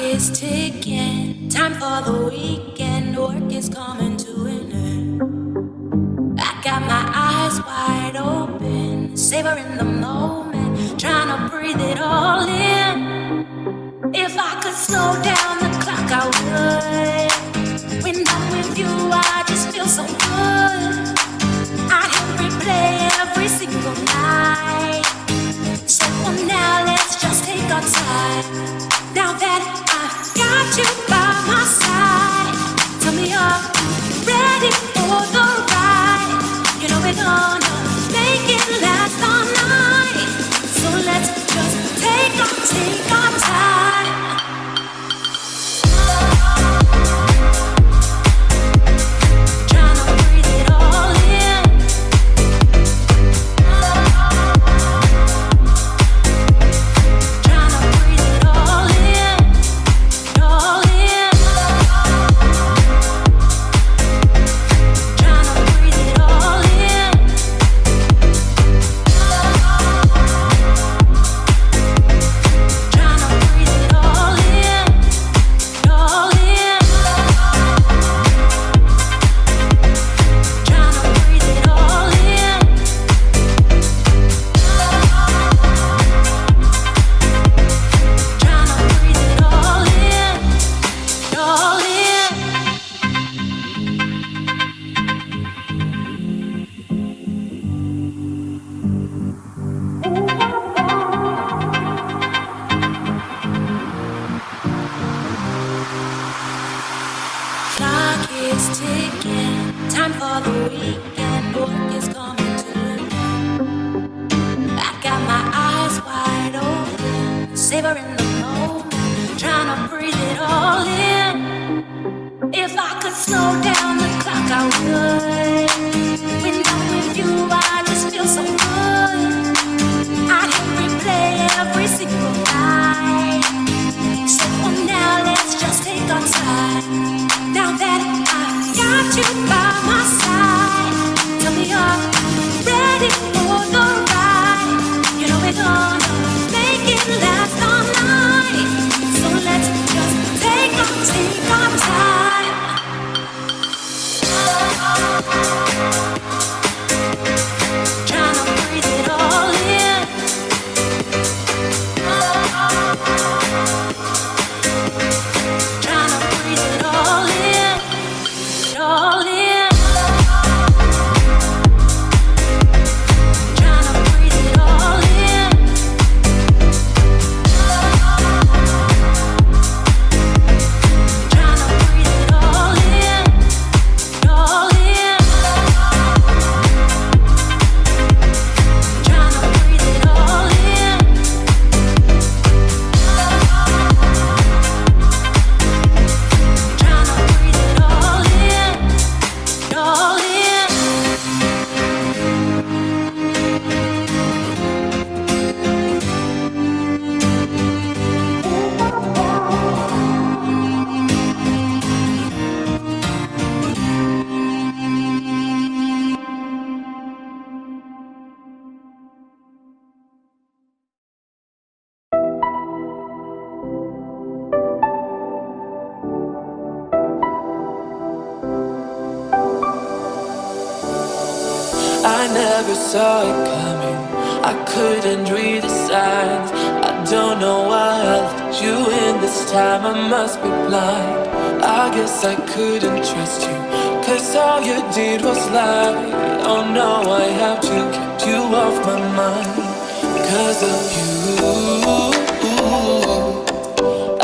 is ticking, time for the weekend, work is coming to an end. I got my eyes wide open, savoring the moment, trying to breathe it all in. If I could slow down the clock, I would. When I'm with you, I just feel so good. I hit replay every single night. So for now, let's just take our time. Now that I've got you by my side, tell me, are you ready for the ride? You know we're gonna make it last all night. So let's just take our time. Trying to breathe it all in. Trying to breathe it all in. All in. Trying to breathe it all in. Trying to breathe it all in. All in. Trying to breathe it all in. Trying to breathe it all in. All in. Clock is ticking, time for the weekend, work is coming to an end. I got my eyes wide open, savoring the moment, trying to breathe it all in. If I could slow down the clock, I would. When I'm with you, I just feel so good. I hit replay every single night. So for now, let's just take our time. Now that I've got you by my side, tell me, are you ready for the ride? You know we're gonna make it last all night. So let's just take our time. Trying to breathe it all in. Trying to breathe it all in. All in. Trying to breathe it all in. Trying to breathe it all in. All in. Trying to breathe it all in. Trying to breathe it all in. All in. I never saw it coming. I couldn't read the signs. I don't know why I let you in this time. I must be blind. I guess I couldn't trust you, 'cause all you did was lie. Oh no, I have to keep you off my mind. 'Cause of you,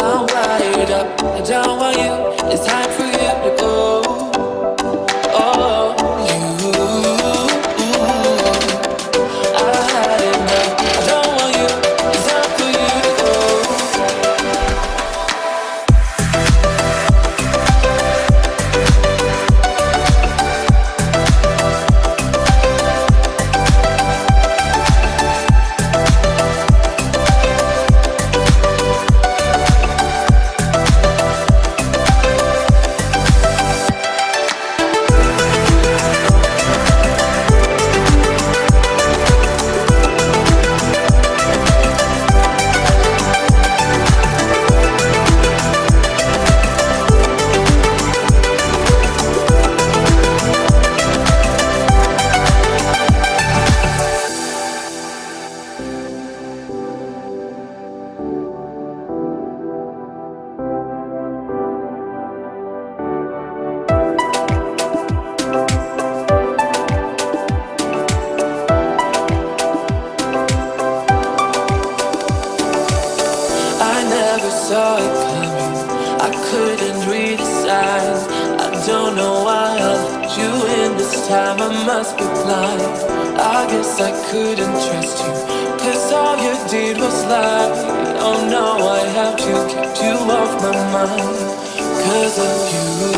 I'm wired up. I don't want you. It's time for you to go. Oh, you, I had enough. I don't want you. It's time for you to go. saw it coming. I couldn't read the signs. I don't know why I let you in this time. I must be blind. I guess I couldn't trust you, 'cause all you did was lie. Oh no, I have to keep you off my mind. 'Cause of you